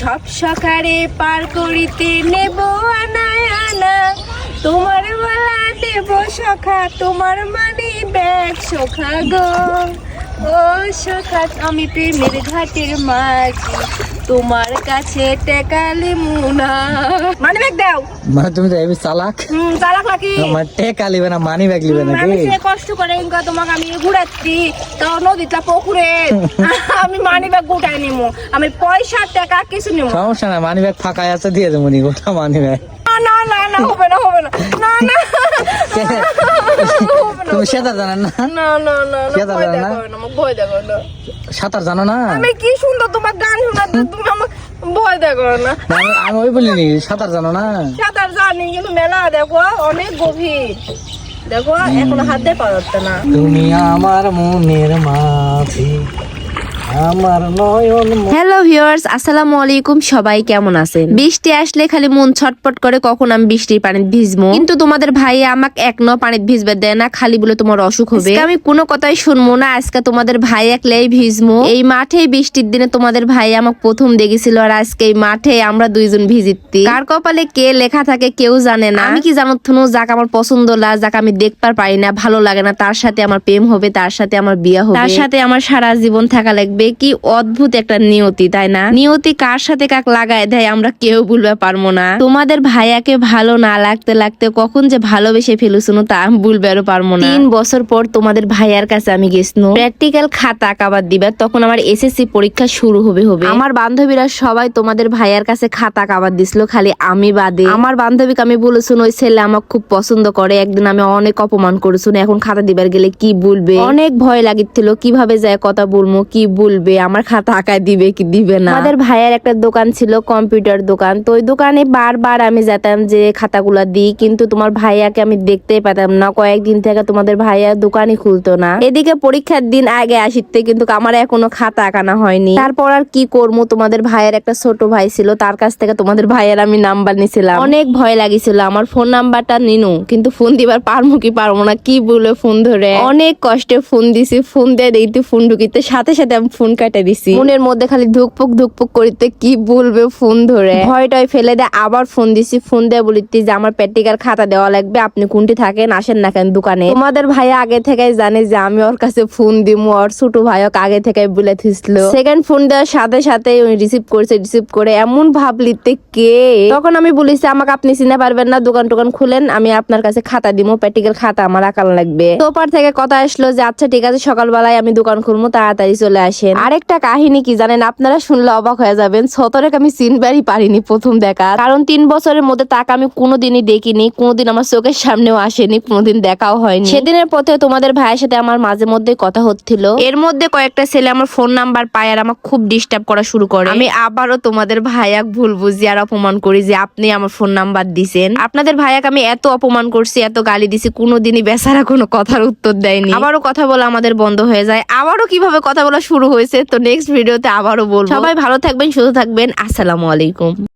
সব সকারে পার করিতে নেব আনা আনা, তোমার মালা দেব সখা, তোমার মানি ব্যাগ সখা গো। ও সখা আমি প্রেমের ঘাটের মাঝি, তোমার কাছে টেকালে মুনা। মানি ব্যাগ দাও। মানে তুমি তো এবি চালাক। চালাক নাকি? মানে টেকা লিবে না, মানি ব্যাগ লিবে নাকি? আমি সে কষ্ট করে ইনকা তোমাকে আমি ঘুরাচ্ছি, তাও নদীটা পুকুরে আমি মানি ব্যাগ গোটাই নিমু, আমি পয়সা টাকা কিছু নিমু। সমস্যা না, মানি ব্যাগ ফাঁকাই আছে, দিয়ে দেবো নি গোটা মানি ব্যাগ। না না না হবে না হবে না না না তুমি সাঁতার জানো না? না না না সাঁতার জানো না? ভয় দেখো না, সাঁতার জানো না? আমি কি সুন্দর তোমার গান শোনাতে, তুমি আমার ভয় দেখো না। আমি ওই বলিনি সাঁতার জানো না। সাঁতার জানি কিন্তু মেলা দেখো অনেক গভীর, দেখো এখন হাত দিয়ে পাওয়া যাচ্ছে না। তুমি আমার মনের মাঝি, আমার নয়ন। হ্যালো ভিউয়ার্স, আসসালামু আলাইকুম। সবাই কেমন আছেন? বৃষ্টি আসলে খালি মন ছটপট করে কখন আমি বৃষ্টির পানিতে ভিজবো, কিন্তু তোমাদের ভাই আমাকে এক ন পানিতে ভিজবে দেয় না, খালি বলে তোমার অসুখ হবে। আমি কোনো কথাই শুনবো না, আজকে তোমাদের ভাই একলাই ভিজবো। এই মাঠে বৃষ্টির দিনে তোমাদের ভাই আমাকে প্রথম দেখেছিল, আর আজকে এই মাঠে আমরা দুইজন ভিজিতি। কার কপালে কে লেখা থাকে কেউ জানে না। আমি কি জানো থুনু, যাক আমার পছন্দ না, যাক আমি দেখতে পারি না, ভালো লাগে না, তার সাথে আমার প্রেম হবে, তার সাথে আমার বিয়ে হবে, তার সাথে আমার সারা জীবন থাকা লাগবে। কি অদ্ভুত একটা নিয়তি, তাই না? নিয়তি কার সাথে কাক লাগায় দেয় আমরা কেউ বলতে পারবো না। তোমাদের ভাইয়াকে ভালো না লাগতে লাগতে কখন যে ভালোবেসে ফেলুছুনো তা আমি বলবে আরো পারবো না। 3 বছর পর তোমাদের ভাইয়ার কাছে আমি গেছিলাম প্র্যাকটিক্যাল খাতা আঁকাবার দিবার, তখন আমার এসএসসি পরীক্ষা শুরু হবে। আমার বান্ধবীরা সবাই তোমাদের ভাইয়ার কাছে খাতা আঁকাবার দিছিল, খালি আমি বাদে। আমার বান্ধবীকে আমি বলেছুন ওই ছেলে আমাকে খুব পছন্দ করে, একদিন আমি অনেক অপমান করেছুন, এখন খাতা দিবার গেলে কি বলবে, অনেক ভয় লাগিছিল, কিভাবে যায় কথা বলবো, কি বলবে, আমার খাতা আঁকায় দিবে কি দিবে না। আমাদের ভাইয়ের একটা দোকান ছিল, কম্পিউটার দোকান, তো ওই দোকানে বারবার আমি যেতাম যে খাতাগুলা দিই, কিন্তু তোমার ভাইয়াকে আমি দেখতেই পেতাম না। কয়েকদিন থেকে তোমাদের ভাইয়া দোকানই খুলতো না। এদিকে পরীক্ষার দিন আগে আসিতে কিন্তু আমার এখনো খাতা আঁকানো হয়নি। তারপর আর কি করবো, তোমাদের ভাইয়ের একটা ছোট ভাই ছিল, তার কাছ থেকে তোমাদের ভাইয়ের আমি নাম্বার নিছিলাম। অনেক ভয় লাগিছিল, আমার ফোন নাম্বারটা নিনু, কিন্তু ফোন দিবার পারবো কি পারবো না, কি বলে ফোন ধরে অনেক কষ্টে ফোন দিছি। ফোন দিয়ে দেখতে ফোন ঢুকিতে সাথে সাথে আমি ফোন কাটে দিছি। মনের মধ্যে খালি ধুকপুক ধুকপুক করিতে, কি বলবে ফোন ধরে ভয়টাই ফেলে দেয়। আবার ফোন দিছি, ফোন দিয়ে বলিতে যে আমার প্র্যাকটিক্যাল খাতা দেওয়া লাগবে, আপনি কোনটি থাকেন, আসেন না কেন দোকানে। তোমাদের ভাই আগে থেকেই জানে যে আমি ওর কাছে ফোন দিমু, ওর ছোট ভাইক আগে থেকে বলে থিসলো। সেকেন্ড ফোন দেওয়ার সাথে সাথে উনি রিসিভ করছে, রিসিভ করে এমন ভাবলিতে কে, তখন আমি বলেছি আমাকে আপনি চিনে পারবেন না, দোকান টোকান খুলেন, আমি আপনার কাছে খাতা দিমু, প্র্যাকটিক্যাল খাতা আমার আঁকানো লাগবে। তোপার থেকে কথা আসলো যে আচ্ছা ঠিক আছে, সকালবেলায় আমি দোকান খুলবো, তাড়াতাড়ি চলে আসেন। আরেকটা কাহিনী কি জানেন, আপনারা শুনলে অবাক হয়ে যাবেন, ছতরেক আমি চিনবারই পারিনি প্রথম দেখা, কারণ 3 বছরের মধ্যে তাকে আমি কোনোদিনই দেখিনি, কোনোদিন আমার চোখের সামনেও আসেনি, কোনোদিন দেখাও হয়নি। সেদিনের পথে তোমাদের ভাইয়ের সাথে আমার মাঝে মধ্যে কথা হচ্ছিল, এর মধ্যে কয়েকটা ছেলে আমার ফোন নাম্বার পায় আর আমার খুব ডিস্টার্ব করা শুরু করে। আমি আবারও তোমাদের ভাইয়াক ভুল বুঝি আর অপমান করি যে আপনি আমার ফোন নাম্বার দিছেন। আপনাদের ভাইয়াক আমি এত অপমান করছি, এত গালি দিছি, কোনোদিনই বেচারা কোনো কথার উত্তর দেয়নি। আবারও কথা বলা আমাদের বন্ধ হয়ে যায়। আবারও কিভাবে কথা বলা শুরু হয়েছে তো নেক্সট ভিডিওতে আবারও বলবো। সবাই ভালো থাকবেন, সুস্থ থাকবেন, আসসালামু আলাইকুম।